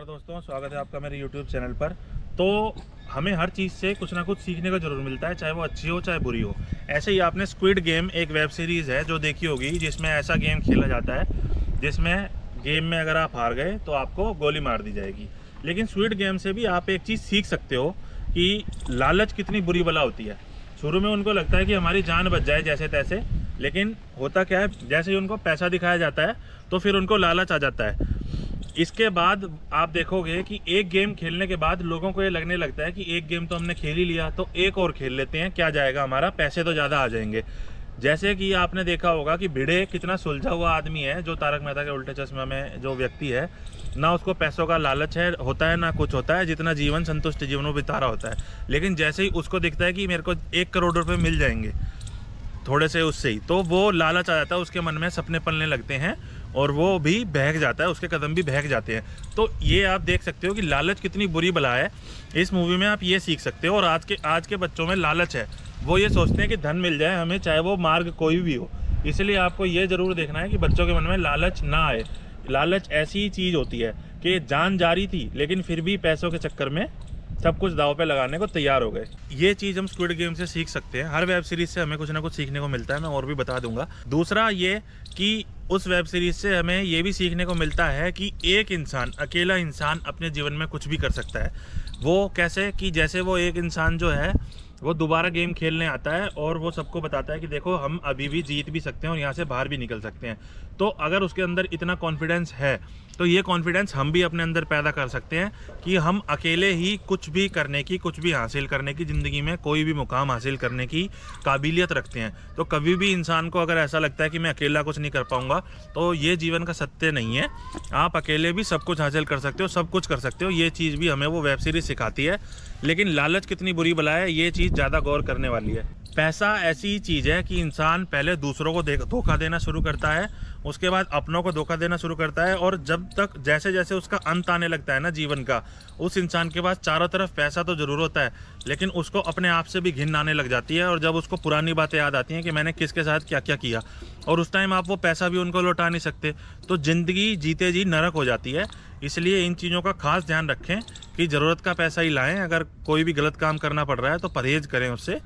नमस्कार दोस्तों, स्वागत है आपका मेरे YouTube चैनल पर। तो हमें हर चीज़ से कुछ ना कुछ सीखने को जरूर मिलता है, चाहे वो अच्छी हो चाहे बुरी हो। ऐसे ही आपने स्क्विड गेम एक वेब सीरीज़ है जो देखी होगी, जिसमें ऐसा गेम खेला जाता है जिसमें गेम में अगर आप हार गए तो आपको गोली मार दी जाएगी। लेकिन स्क्विड गेम से भी आप एक चीज़ सीख सकते हो कि लालच कितनी बुरी बला होती है। शुरू में उनको लगता है कि हमारी जान बच जाए जैसे तैसे, लेकिन होता क्या है, जैसे ही उनको पैसा दिखाया जाता है तो फिर उनको लालच आ जाता है। इसके बाद आप देखोगे कि एक गेम खेलने के बाद लोगों को ये लगने लगता है कि एक गेम तो हमने खेल ही लिया, तो एक और खेल लेते हैं, क्या जाएगा हमारा, पैसे तो ज़्यादा आ जाएंगे। जैसे कि आपने देखा होगा कि भिड़े कितना सुलझा हुआ आदमी है, जो तारक मेहता के उल्टे चश्मा में जो व्यक्ति है ना, उसको पैसों का लालच है होता है ना कुछ होता है, जितना जीवन संतुष्ट जीवन वो बिता रहा होता है। लेकिन जैसे ही उसको दिखता है कि मेरे को 1 करोड़ रुपए मिल जाएंगे थोड़े से उससे ही, तो वो लालच आ जाता है, उसके मन में सपने पलने लगते हैं और वो भी बहक जाता है, उसके कदम भी बहक जाते हैं। तो ये आप देख सकते हो कि लालच कितनी बुरी बला है। इस मूवी में आप ये सीख सकते हो। और आज के बच्चों में लालच है, वो ये सोचते हैं कि धन मिल जाए हमें, चाहे वो मार्ग कोई भी हो। इसलिए आपको ये ज़रूर देखना है कि बच्चों के मन में लालच ना आए। लालच ऐसी चीज़ होती है कि जान जा रही थी लेकिन फिर भी पैसों के चक्कर में सब कुछ दाव पे लगाने को तैयार हो गए। ये चीज़ हम स्क्विड गेम से सीख सकते हैं। हर वेब सीरीज से हमें कुछ ना कुछ सीखने को मिलता है, मैं और भी बता दूंगा। दूसरा ये कि उस वेब सीरीज से हमें ये भी सीखने को मिलता है कि एक इंसान, अकेला इंसान अपने जीवन में कुछ भी कर सकता है। वो कैसे कि जैसे वो एक इंसान जो है वो दोबारा गेम खेलने आता है और वो सबको बताता है कि देखो हम अभी भी जीत भी सकते हैं और यहाँ से बाहर भी निकल सकते हैं। तो अगर उसके अंदर इतना कॉन्फिडेंस है तो ये कॉन्फिडेंस हम भी अपने अंदर पैदा कर सकते हैं कि हम अकेले ही कुछ भी करने की, कुछ भी हासिल करने की, ज़िंदगी में कोई भी मुकाम हासिल करने की काबिलियत रखते हैं। तो कभी भी इंसान को अगर ऐसा लगता है कि मैं अकेला कुछ नहीं कर पाऊंगा, तो ये जीवन का सत्य नहीं है। आप अकेले भी सब कुछ हासिल कर सकते हो, सब कुछ कर सकते हो। ये चीज़ भी हमें वो वेब सीरीज सिखाती है। लेकिन लालच कितनी बुरी बला है, ये चीज़ ज़्यादा गौर करने वाली है। पैसा ऐसी चीज़ है कि इंसान पहले दूसरों को धोखा देना शुरू करता है, उसके बाद अपनों को धोखा देना शुरू करता है, और जब तक जैसे जैसे उसका अंत आने लगता है ना जीवन का, उस इंसान के पास चारों तरफ पैसा तो जरूर होता है लेकिन उसको अपने आप से भी घिन आने लग जाती है। और जब उसको पुरानी बातें याद आती हैं कि मैंने किसके साथ क्या क्या किया, और उस टाइम आप वो पैसा भी उनको लौटा नहीं सकते, तो ज़िंदगी जीते जी नरक हो जाती है। इसलिए इन चीज़ों का खास ध्यान रखें कि ज़रूरत का पैसा ही लाएं। अगर कोई भी गलत काम करना पड़ रहा है तो परहेज़ करें उससे।